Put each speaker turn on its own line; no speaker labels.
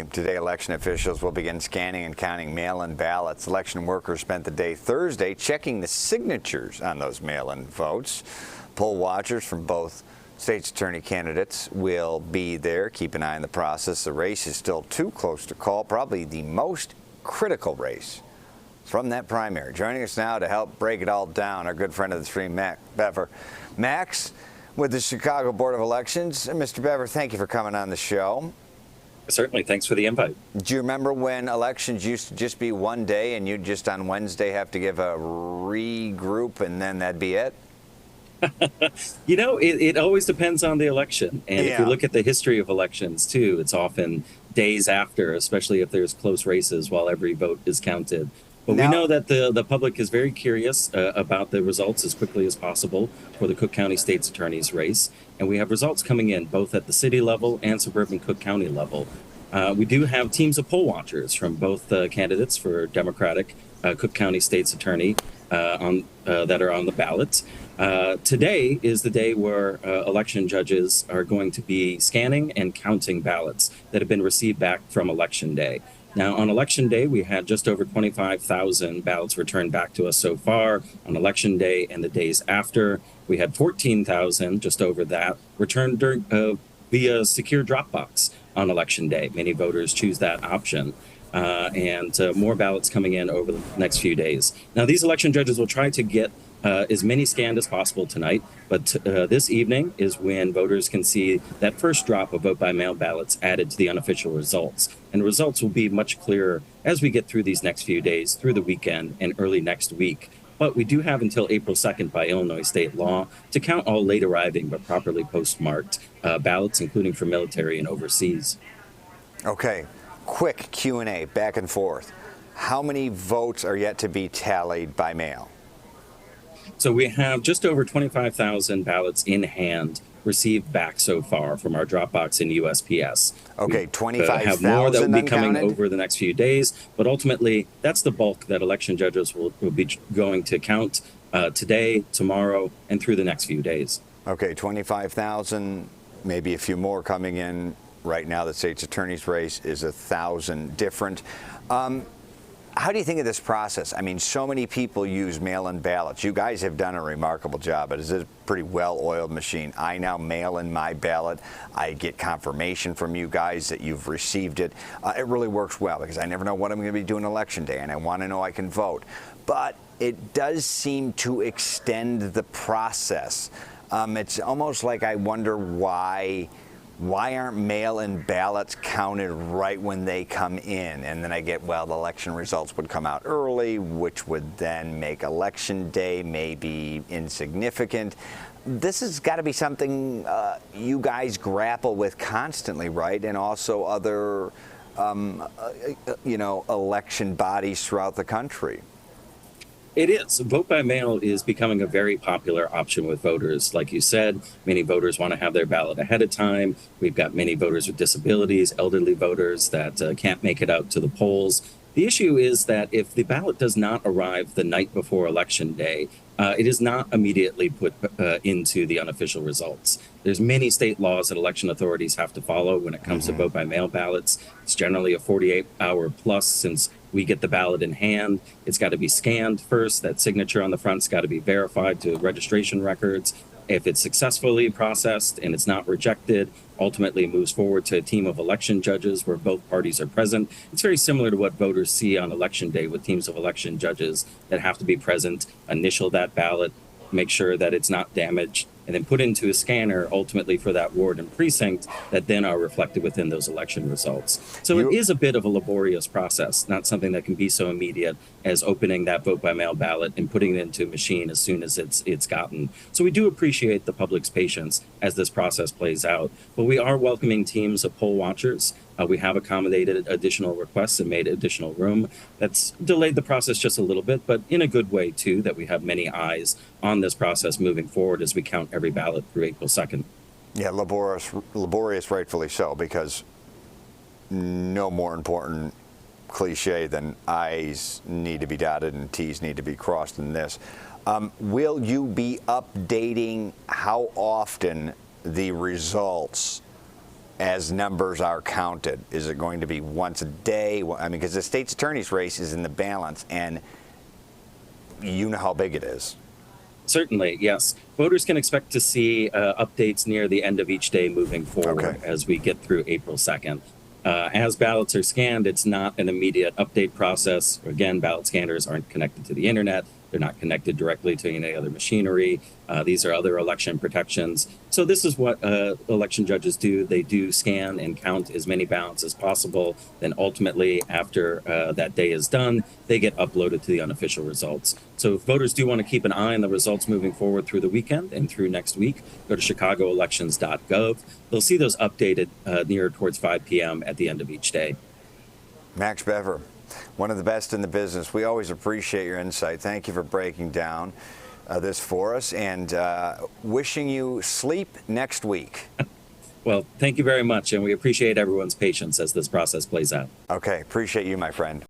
Today, election officials will begin scanning and counting mail-in ballots. Election workers spent the day Thursday checking the signatures on those mail-in votes. Poll watchers from both state's attorney candidates will be there. Keep an eye on the process. The race is still too close to call, probably the most critical race from that primary. Joining us now to help break it all down, our good friend of the stream, Bever. Max, with the Chicago Board of Elections. Mr. Bever, thank you for coming on the show.
Certainly. Thanks for the invite.
Do you remember when elections used to just be one day and you'd just on Wednesday have to give a regroup and then that'd be it?
You know, it always depends on the election. And if you look at the history of elections, too, it's often days after, especially if there's close races while every vote is counted. But we know that the public is very curious about the results as quickly as possible for the Cook County State's Attorney's race. And we have results coming in both at the city level and suburban Cook County level. We do have teams of poll watchers from both candidates for Democratic Cook County State's Attorney that are on the ballot. Today is the day where election judges are going to be scanning and counting ballots that have been received back from Election Day. Now, on Election Day, we had just over 25,000 ballots returned back to us so far. On Election Day and the days after, we had 14,000, just over that, returned via secure drop box on Election Day. Many voters choose that option. And more ballots coming in over the next few days. Now, these election judges will try to get as many scanned as possible tonight, but this evening is when voters can see that first drop of vote-by-mail ballots added to the unofficial results. And the results will be much clearer as we get through these next few days, through the weekend and early next week. But we do have until April 2nd by Illinois state law to count all late arriving but properly postmarked ballots, including for military and overseas.
Okay. Quick Q&A, back and forth. How many votes are yet to be tallied by mail?
So we have just over 25,000 ballots in hand received back so far from our Dropbox in USPS.
Okay, 25,000
have more that will be coming
uncounted?
over the next few days, but ultimately that's the bulk that election judges will be going to count today, tomorrow, and through the next few days.
Okay, 25,000, maybe a few more coming in. Right now, the state's attorney's race is 1,000 different. How do you think of this process? I mean, so many people use mail-in ballots. You guys have done a remarkable job. It is a pretty well-oiled machine. I now mail in my ballot. I get confirmation from you guys that you've received it. It really works well because I never know what I'm going to be doing Election Day, and I want to know I can vote. But it does seem to extend the process. It's almost like I wonder why aren't mail-in ballots counted right when they come in? And then I get, well, the election results would come out early, which would then make Election Day maybe insignificant. This has got to be something you guys grapple with constantly, right? And also other, election bodies throughout the country.
It is. Vote by mail is becoming a very popular option with voters. Like you said, many voters want to have their ballot ahead of time. We've got many voters with disabilities, elderly voters that can't make it out to the polls. The issue is that if the ballot does not arrive the night before Election Day, it is not immediately put into the unofficial results. There's many state laws that election authorities have to follow when it comes to vote-by-mail ballots. It's generally a 48-hour plus since we get the ballot in hand. It's got to be scanned first. That signature on the front's got to be verified to registration records. If it's successfully processed and it's not rejected, ultimately moves forward to a team of election judges where both parties are present. It's very similar to what voters see on Election Day with teams of election judges that have to be present, initial that ballot, make sure that it's not damaged, and then put into a scanner ultimately for that ward and precinct that then are reflected within those election results. So it is a bit of a laborious process, not something that can be so immediate as opening that vote-by-mail ballot and putting it into a machine as soon as it's gotten. So we do appreciate the public's patience as this process plays out, but we are welcoming teams of poll watchers. We have accommodated additional requests and made additional room. That's delayed the process just a little bit, but in a good way, too, that we have many eyes on this process moving forward as we count every ballot through April 2nd.
Yeah, laborious, rightfully so, because no more important cliche than I's need to be dotted and T's need to be crossed in this. Will you be updating how often the results as numbers are counted? Is it going to be once a day? I mean, because the state's attorney's race is in the balance, and you know how big it is.
Certainly, yes. Voters can expect to see updates near the end of each day moving forward as we get through April 2nd. As ballots are scanned, it's not an immediate update process. Again, ballot scanners aren't connected to the internet. They're not connected directly to any other machinery. These are other election protections. So this is what election judges do. They do scan and count as many ballots as possible. Then ultimately, after that day is done, they get uploaded to the unofficial results. So if voters do want to keep an eye on the results moving forward through the weekend and through next week, go to chicagoelections.gov. They'll see those updated near towards 5 p.m. at the end of each day.
Max Bever, one of the best in the business. We always appreciate your insight. Thank you for breaking down this for us, and wishing you sleep next week.
Well, thank you very much, and we appreciate everyone's patience as this process plays out.
Okay, appreciate you, my friend.